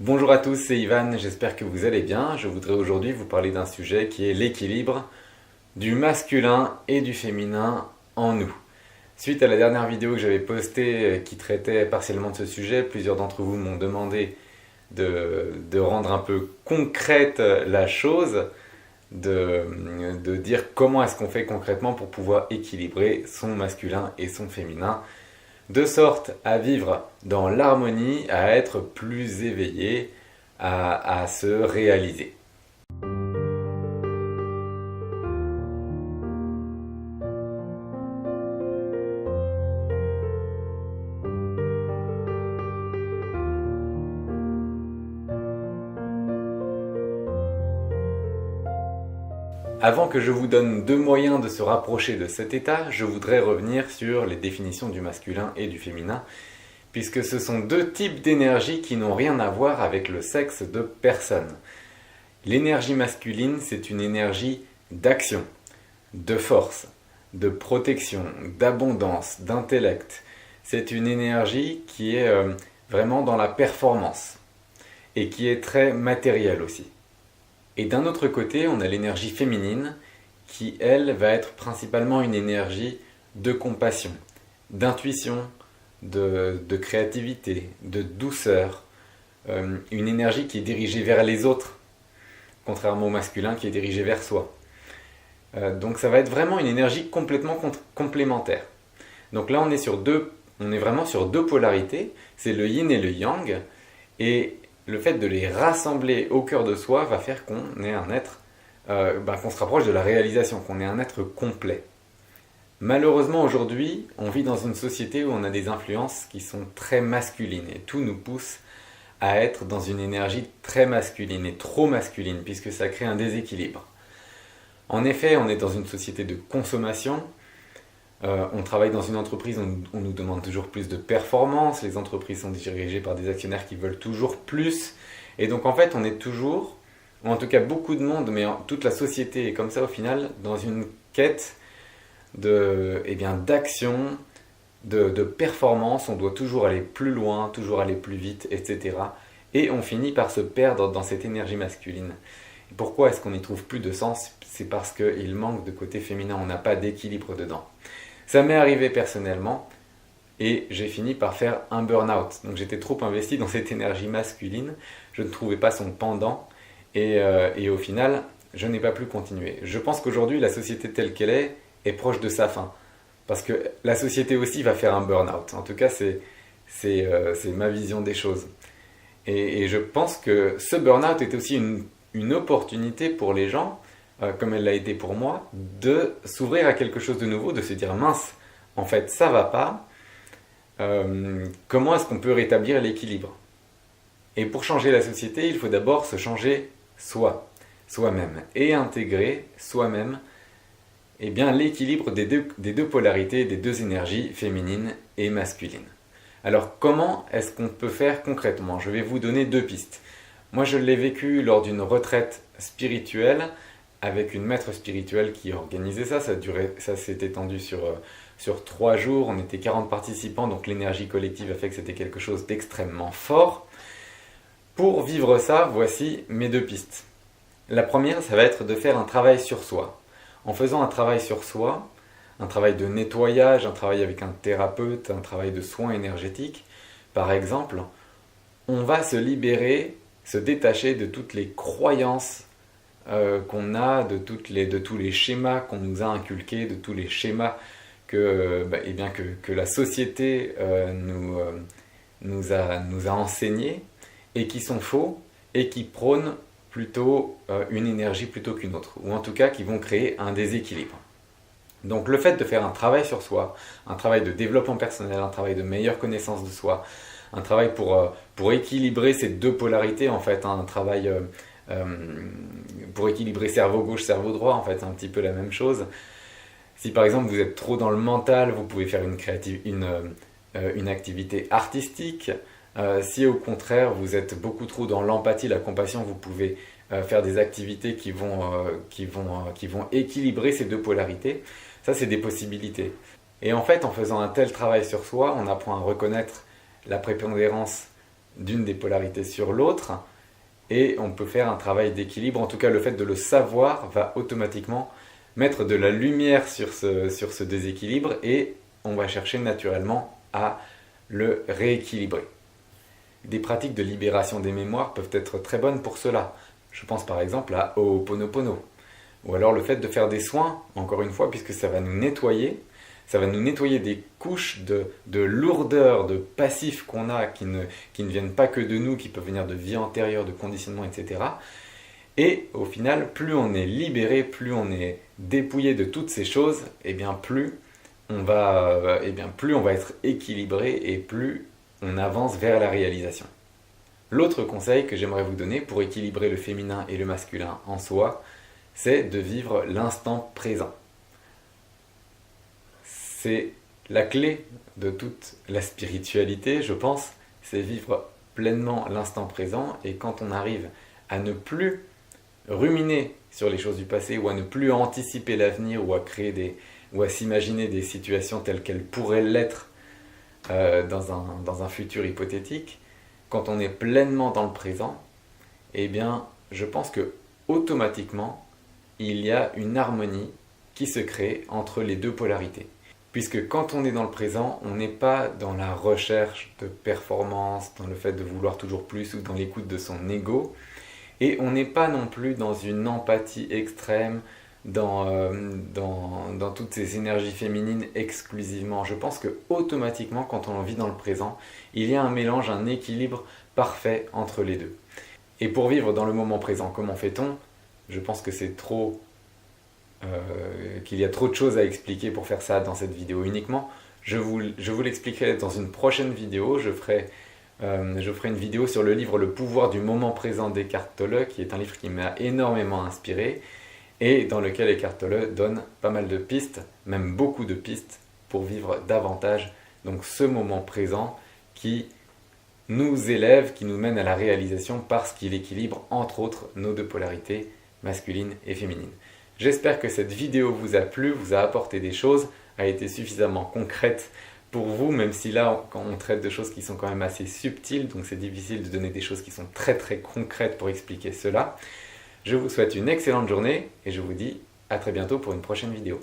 Bonjour à tous, c'est Ivan, j'espère que vous allez bien. Je voudrais aujourd'hui vous parler d'un sujet qui est l'équilibre du masculin et du féminin en nous. Suite à la dernière vidéo que j'avais postée qui traitait partiellement de ce sujet, plusieurs d'entre vous m'ont demandé de rendre un peu concrète la chose, de dire comment est-ce qu'on fait concrètement pour pouvoir équilibrer son masculin et son féminin, de sorte à vivre dans l'harmonie, à être plus éveillé, à se réaliser. Avant que je vous donne deux moyens de se rapprocher de cet état, je voudrais revenir sur les définitions du masculin et du féminin, puisque ce sont deux types d'énergie qui n'ont rien à voir avec le sexe de personne. L'énergie masculine, c'est une énergie d'action, de force, de protection, d'abondance, d'intellect. C'est une énergie qui est vraiment dans la performance et qui est très matérielle aussi. Et d'un autre côté, on a l'énergie féminine qui, elle, va être principalement une énergie de compassion, d'intuition, de créativité, de douceur, une énergie qui est dirigée vers les autres, contrairement au masculin qui est dirigé vers soi. Donc ça va être vraiment une énergie complètement complémentaire. Donc là, on est vraiment sur deux polarités, c'est le yin et le yang, et le fait de les rassembler au cœur de soi va faire qu'on est un être, qu'on se rapproche de la réalisation, qu'on est un être complet. Malheureusement aujourd'hui, on vit dans une société où on a des influences qui sont très masculines et tout nous pousse à être dans une énergie très masculine et trop masculine puisque ça crée un déséquilibre. En effet, on est dans une société de consommation. On travaille dans une entreprise où on nous demande toujours plus de performance, les entreprises sont dirigées par des actionnaires qui veulent toujours plus, et donc en fait on est toujours, ou en tout cas beaucoup de monde, mais toute la société est comme ça au final, dans une quête d'action, de performance, on doit toujours aller plus loin, toujours aller plus vite, etc. Et on finit par se perdre dans cette énergie masculine. Et pourquoi est-ce qu'on n'y trouve plus de sens? C'est parce qu'il manque de côté féminin, on n'a pas d'équilibre dedans. Ça m'est arrivé personnellement et j'ai fini par faire un burn-out. Donc j'étais trop investi dans cette énergie masculine, je ne trouvais pas son pendant et au final, je n'ai pas pu continuer. Je pense qu'aujourd'hui, la société telle qu'elle est proche de sa fin. Parce que la société aussi va faire un burn-out. En tout cas, c'est ma vision des choses. Et je pense que ce burn-out est aussi une opportunité pour les gens, comme elle l'a été pour moi, de s'ouvrir à quelque chose de nouveau, de se dire mince, en fait ça va pas, comment est-ce qu'on peut rétablir l'équilibre? Et pour changer la société, il faut d'abord se changer soi-même, et intégrer soi-même l'équilibre des deux polarités, des deux énergies féminines et masculines. Alors comment est-ce qu'on peut faire concrètement? Je vais vous donner deux pistes. Moi je l'ai vécu lors d'une retraite spirituelle, avec une maître spirituelle qui organisait ça. Ça s'est étendu sur 3 jours. On était 40 participants, donc l'énergie collective a fait que c'était quelque chose d'extrêmement fort. Pour vivre ça, voici mes deux pistes. La première, ça va être de faire un travail sur soi. En faisant un travail sur soi, un travail de nettoyage, un travail avec un thérapeute, un travail de soins énergétiques, par exemple, on va se libérer, se détacher de toutes les croyances qu'on a, de tous les schémas qu'on nous a inculqués, de tous les schémas que la société nous a enseignés et qui sont faux et qui prônent plutôt une énergie plutôt qu'une autre, ou en tout cas qui vont créer un déséquilibre. Donc le fait de faire un travail sur soi, un travail de développement personnel, un travail de meilleure connaissance de soi, un travail pour équilibrer ces deux polarités, en fait, un travail pour équilibrer cerveau gauche, cerveau droit, en fait, c'est un petit peu la même chose. Si par exemple vous êtes trop dans le mental, vous pouvez faire une activité artistique. Si au contraire vous êtes beaucoup trop dans l'empathie, la compassion, vous pouvez faire des activités qui vont équilibrer ces deux polarités. Ça, c'est des possibilités. Et en fait, en faisant un tel travail sur soi, on apprend à reconnaître la prépondérance d'une des polarités sur l'autre et on peut faire un travail d'équilibre. En tout cas, le fait de le savoir va automatiquement mettre de la lumière sur ce déséquilibre et on va chercher naturellement à le rééquilibrer. Des pratiques de libération des mémoires peuvent être très bonnes pour cela. Je pense par exemple à Ho'oponopono. Ou alors le fait de faire des soins, encore une fois, puisque ça va nous nettoyer des couches de lourdeur, de passifs qu'on a, qui ne viennent pas que de nous, qui peuvent venir de vie antérieure, de conditionnement, etc. Et au final, plus on est libéré, plus on est dépouillé de toutes ces choses, et bien plus on va être équilibré et plus on avance vers la réalisation. L'autre conseil que j'aimerais vous donner pour équilibrer le féminin et le masculin en soi, c'est de vivre l'instant présent. C'est la clé de toute la spiritualité, je pense, c'est vivre pleinement l'instant présent et quand on arrive à ne plus ruminer sur les choses du passé ou à ne plus anticiper l'avenir ou à s'imaginer des situations telles qu'elles pourraient l'être dans un futur hypothétique, quand on est pleinement dans le présent, eh bien, je pense que automatiquement, il y a une harmonie qui se crée entre les deux polarités. Puisque quand on est dans le présent, on n'est pas dans la recherche de performance, dans le fait de vouloir toujours plus ou dans l'écoute de son ego, et on n'est pas non plus dans une empathie extrême, dans toutes ces énergies féminines exclusivement. Je pense que automatiquement, quand on vit dans le présent, il y a un mélange, un équilibre parfait entre les deux. Et pour vivre dans le moment présent, comment fait-on ? Je pense que qu'il y a trop de choses à expliquer pour faire ça dans cette vidéo uniquement. Je vous l'expliquerai dans une prochaine vidéo. Je ferai une vidéo sur le livre Le pouvoir du moment présent d'Eckhart Tolle, qui est un livre qui m'a énormément inspiré et dans lequel Eckhart Tolle donne pas mal de pistes, même beaucoup de pistes, pour vivre davantage donc ce moment présent qui nous élève, qui nous mène à la réalisation parce qu'il équilibre entre autres nos deux polarités, masculine et féminine. J'espère que cette vidéo vous a plu, vous a apporté des choses, a été suffisamment concrète pour vous, même si là on traite de choses qui sont quand même assez subtiles, donc c'est difficile de donner des choses qui sont très très concrètes pour expliquer cela. Je vous souhaite une excellente journée et je vous dis à très bientôt pour une prochaine vidéo.